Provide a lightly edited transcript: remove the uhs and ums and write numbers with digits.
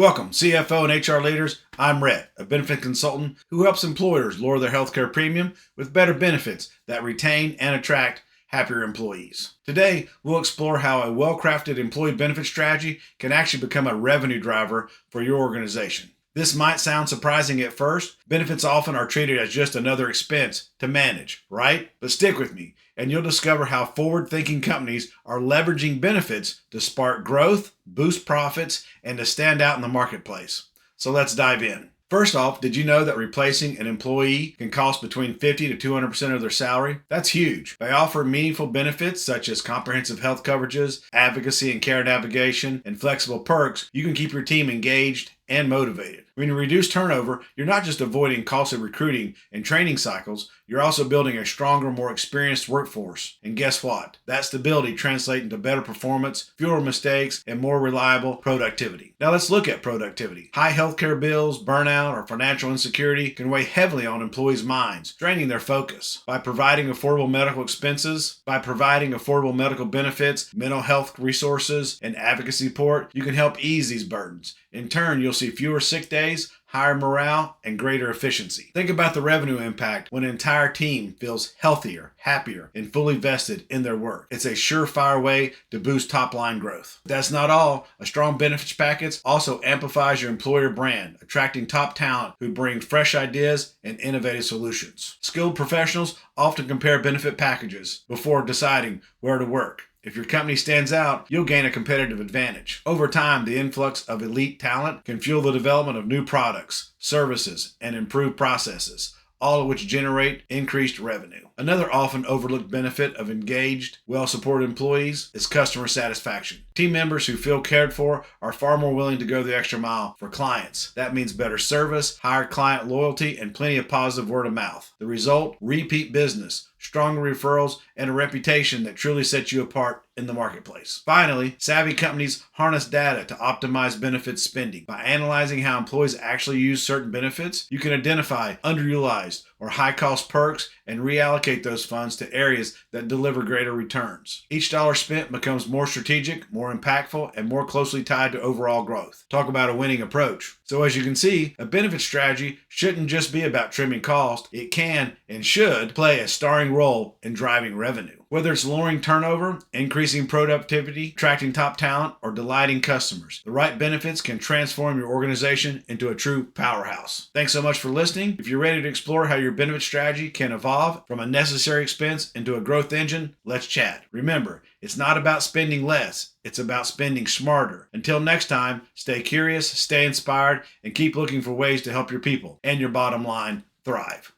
Welcome, CFO and HR leaders. I'm Rhett, a benefit consultant who helps employers lower their healthcare premium with better benefits that retain and attract happier employees. Today, we'll explore how a well-crafted employee benefit strategy can actually become a revenue driver for your organization. This might sound surprising at first. Benefits often are treated as just another expense to manage, right? But stick with me, and you'll discover how forward-thinking companies are leveraging benefits to spark growth, boost profits, and to stand out in the marketplace. So let's dive in. First off, did you know that replacing an employee can cost between 50 to 200% of their salary? That's huge. By offering meaningful benefits such as comprehensive health coverages, advocacy and care navigation, and flexible perks, you can keep your team engaged and motivated. When you reduce turnover, you're not just avoiding costly recruiting and training cycles, you're also building a stronger, more experienced workforce. And guess what? That stability translates into better performance, fewer mistakes, and more reliable productivity. Now let's look at productivity. High healthcare bills, burnout, or financial insecurity can weigh heavily on employees' minds, draining their focus. By providing affordable medical benefits, mental health resources, and advocacy support, you can help ease these burdens. In turn, you'll see fewer sick days, higher morale, and greater efficiency. Think about the revenue impact when an entire team feels healthier, happier, and fully vested in their work. It's a surefire way to boost top-line growth. That's not all. A strong benefits package also amplifies your employer brand, attracting top talent who bring fresh ideas and innovative solutions. Skilled professionals often compare benefit packages before deciding where to work. If your company stands out, you'll gain a competitive advantage. Over time, the influx of elite talent can fuel the development of new products, services, and improved processes, all of which generate increased revenue. Another often overlooked benefit of engaged, well-supported employees is customer satisfaction. Team members who feel cared for are far more willing to go the extra mile for clients. That means better service, higher client loyalty, and plenty of positive word of mouth. The result? Repeat business, stronger referrals, and a reputation that truly sets you apart in the marketplace. Finally, savvy companies harness data to optimize benefits spending. By analyzing how employees actually use certain benefits, you can identify underutilized or high-cost perks and reallocate those funds to areas that deliver greater returns. Each dollar spent becomes more strategic, more impactful, and more closely tied to overall growth. Talk about a winning approach. So as you can see, a benefit strategy shouldn't just be about trimming cost. It can and should play a starring role in driving revenue. Whether it's lowering turnover, increasing productivity, attracting top talent, or delighting customers, the right benefits can transform your organization into a true powerhouse. Thanks so much for listening. If you're ready to explore how your benefit strategy can evolve from a necessary expense into a growth engine, let's chat. Remember, it's not about spending less, it's about spending smarter. Until next time, stay curious, stay inspired, and keep looking for ways to help your people and your bottom line thrive.